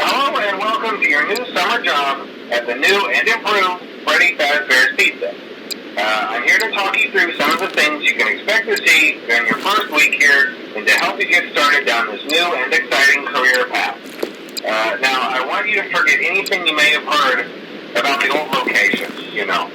Hello and welcome to your new summer job at the new and improved Freddy Fazbear's Pizza. I'm here to talk you through some of the things you can expect to see during your first week here and to help you get started down this new and exciting career path. Now, I want you to forget anything you may have heard about the old location, you know.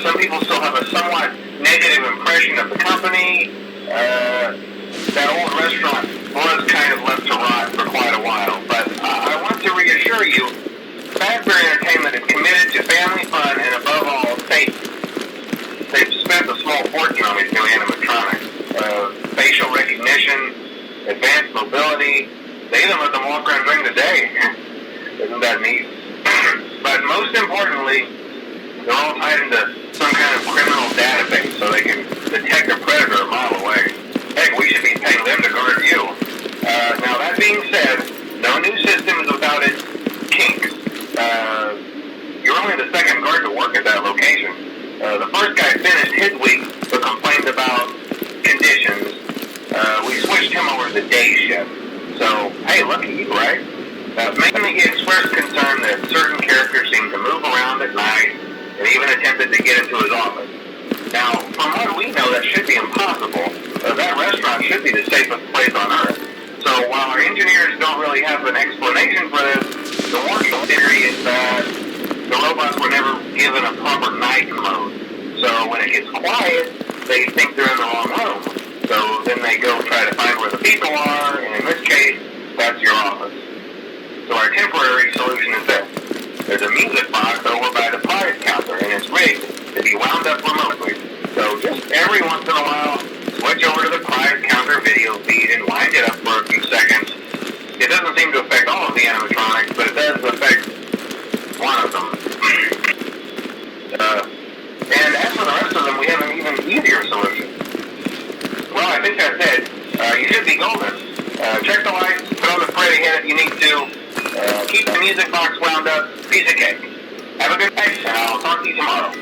Some people still have a somewhat negative impression of the company. That old restaurant was kind of left to rot for quite a while, but I want to reassure you, Fazbear Entertainment is committed to family fun and above all, safety. They've spent a small fortune on these new animatronics. Facial recognition, advanced mobility, they even let them walk around during the day. Isn't that neat? But most importantly, they're all tied into some kind of criminal database so they can detect a predator a mile away. Heck, we should be paying them to guard you. Now, that being said, no new system is without its kinks. You're only the second guard to work at that location. The first guy finished his week but complained about conditions. We switched him over to the day shift. So, hey, lucky you, right? Mainly he expressed concern that certain characters seemed to move around at night and even attempted to get into his office. Now, from what we know, that should be impossible. That restaurant should be the safest place on Earth. So while our engineers don't really have an explanation for this, the working theory is that the robots were never given a proper night mode. So when it gets quiet, they think they're in the wrong room. So then they go try to find where the people are, and in this case, that's your office. So our temporary solution is this. There's a music box over by the prize counter, and it's rigged to be wound up remotely. So just every once in a while, switch over to the prize counter video feed and wind it up for a few seconds. It doesn't seem to affect all of the animatronics, but it does affect one of them. And as for the rest of them, we have an even easier solution. Well, I think that's it. You should be golden. Check the lights, put on the Freddy head if you need to. Keep the music box wound up. Piece of cake. Have a good day, and I'll talk to you tomorrow.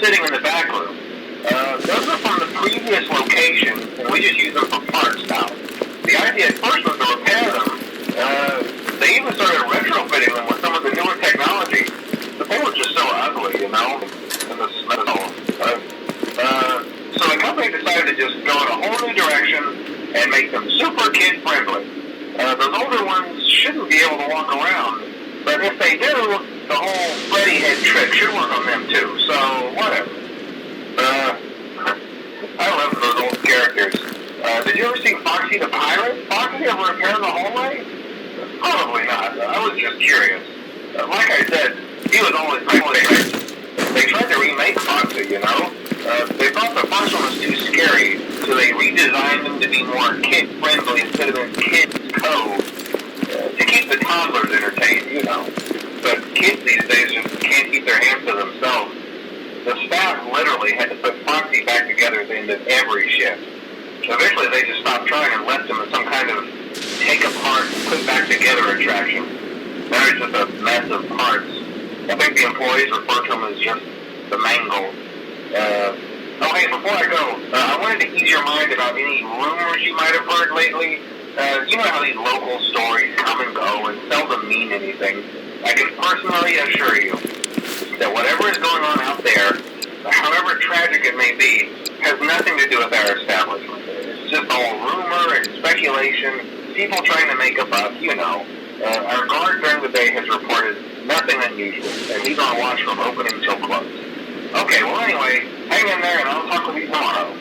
sitting in the back room. Those are from the previous location, and we just use them for parts now. The idea at first was to repair them. They even started retrofitting them with some of the newer technology. The thing was just so ugly, you know, and the smell. So the company decided to just go in a whole new direction and make them super kid-friendly. Those older ones shouldn't be able to walk around, but if they do, the whole Freddy head trick should work on them too, so whatever. I love those old characters. Did you ever see Foxy the Pirate? Foxy ever appear in the hallway? Probably not. I was just curious. Like I said, he was always my favorite. They tried to remake Foxy, you know? They thought the first one was too scary, so they redesigned him to be more kid-friendly instead of in Kids Cove, to keep the toddlers entertained, you know. But kids these days just can't keep their hands to themselves. The staff literally had to put Foxy back together at the end of every shift. Eventually they just stopped trying and left him as some kind of take apart, put back together attraction. Now it's just a mess of parts. I think the employees refer to him as just the mangle. Oh, hey, before I go, I wanted to ease your mind about any rumors you might have heard lately. You know how these local stories come and go and seldom mean anything. I can personally assure you that whatever is going on out there, however tragic it may be, has nothing to do with our establishment. It's just all rumor and speculation, people trying to make a buck, you know. Our guard during the day has reported nothing unusual, and he's on watch from opening till close. Okay, well anyway, hang in there and I'll talk with you tomorrow.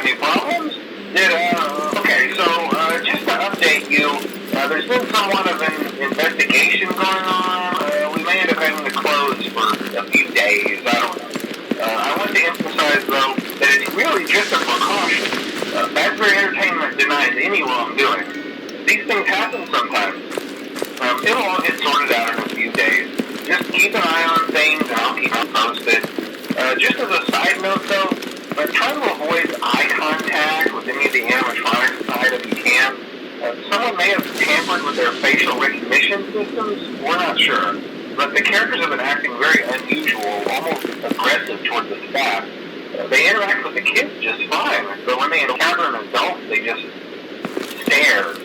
have any problems? Okay, so just to update you, there's been somewhat of an investigation going on. We may end up having to close for a few days, I don't know. I want to emphasize, though, that it's really just a precaution. Fazbear Entertainment denies any wrongdoing. These things happen sometimes. It'll all get sorted out in a few days. Just keep an eye on things and I'll keep you posted. Just as a side note though, try to avoid eye contact with any of the animatronics side if you can. Someone may have tampered with their facial recognition systems, we're not sure. But the characters have been acting very unusual, almost aggressive towards the staff. They interact with the kids just fine, but when they encounter an adult, they just stare.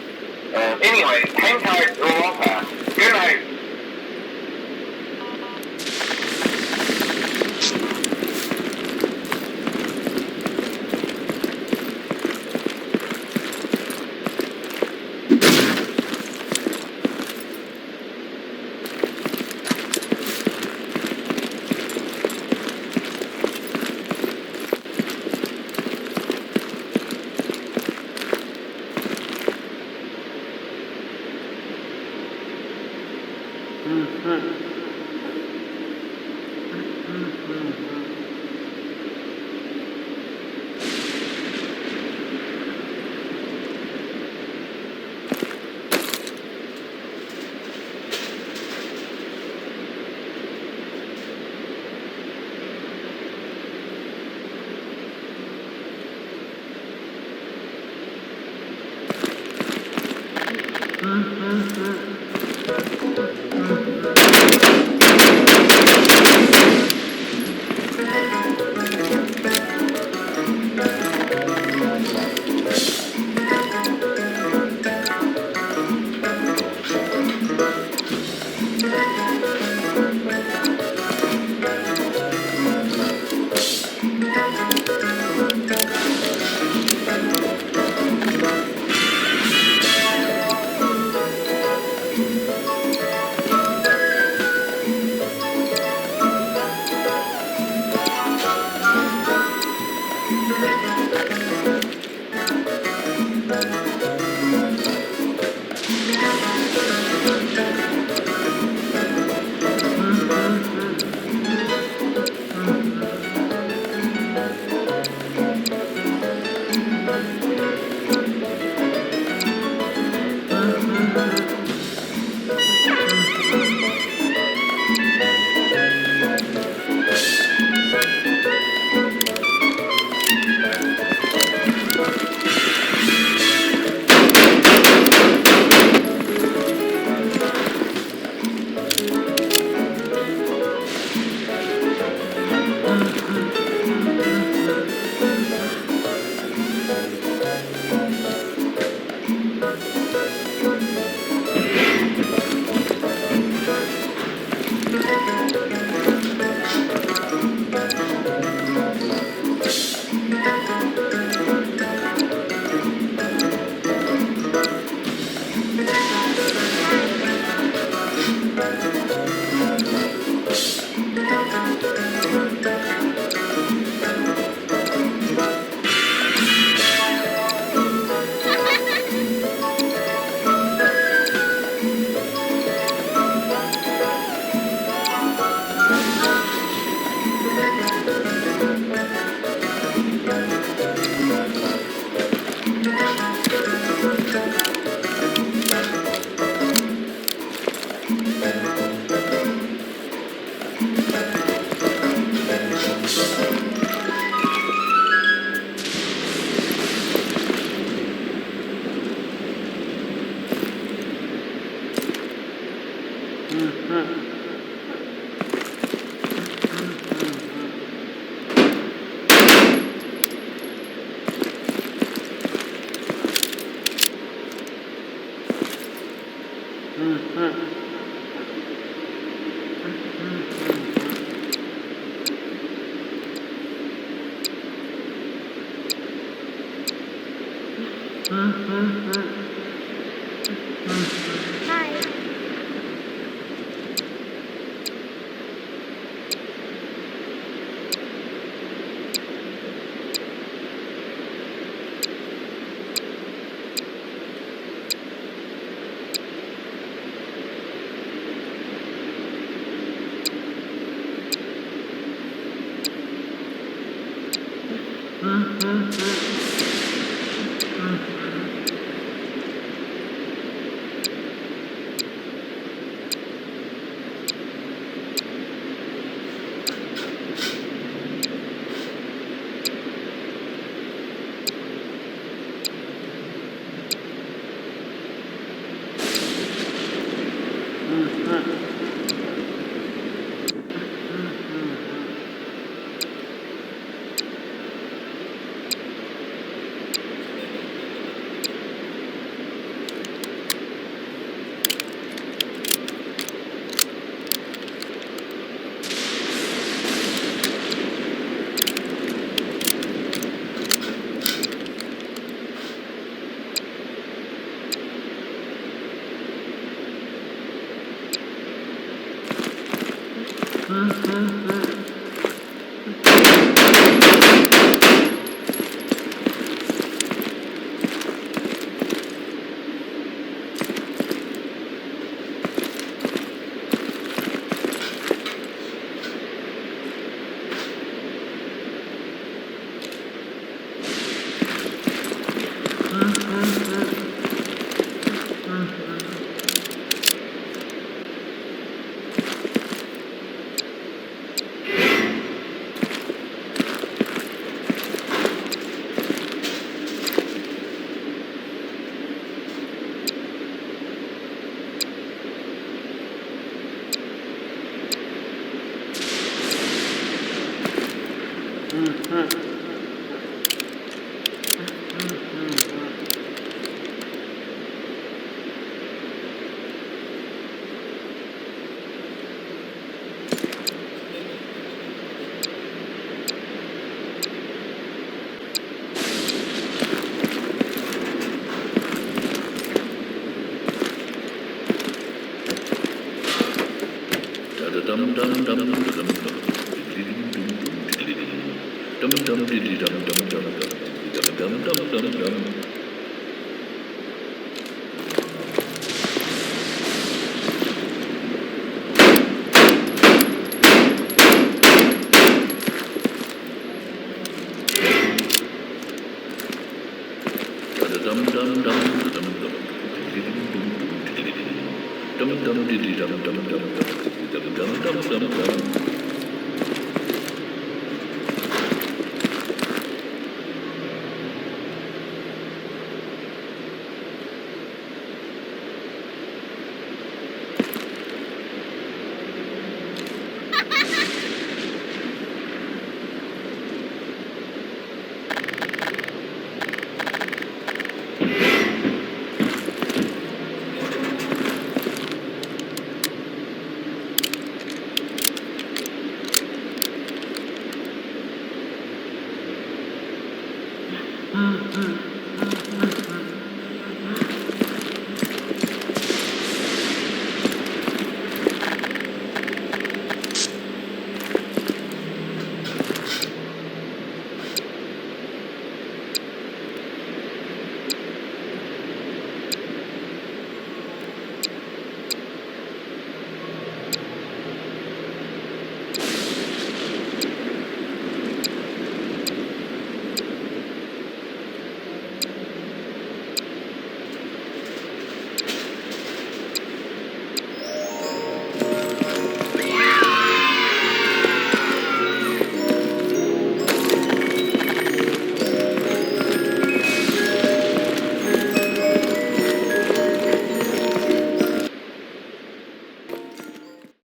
Anyway, hang tight, it'll all pass. Good night.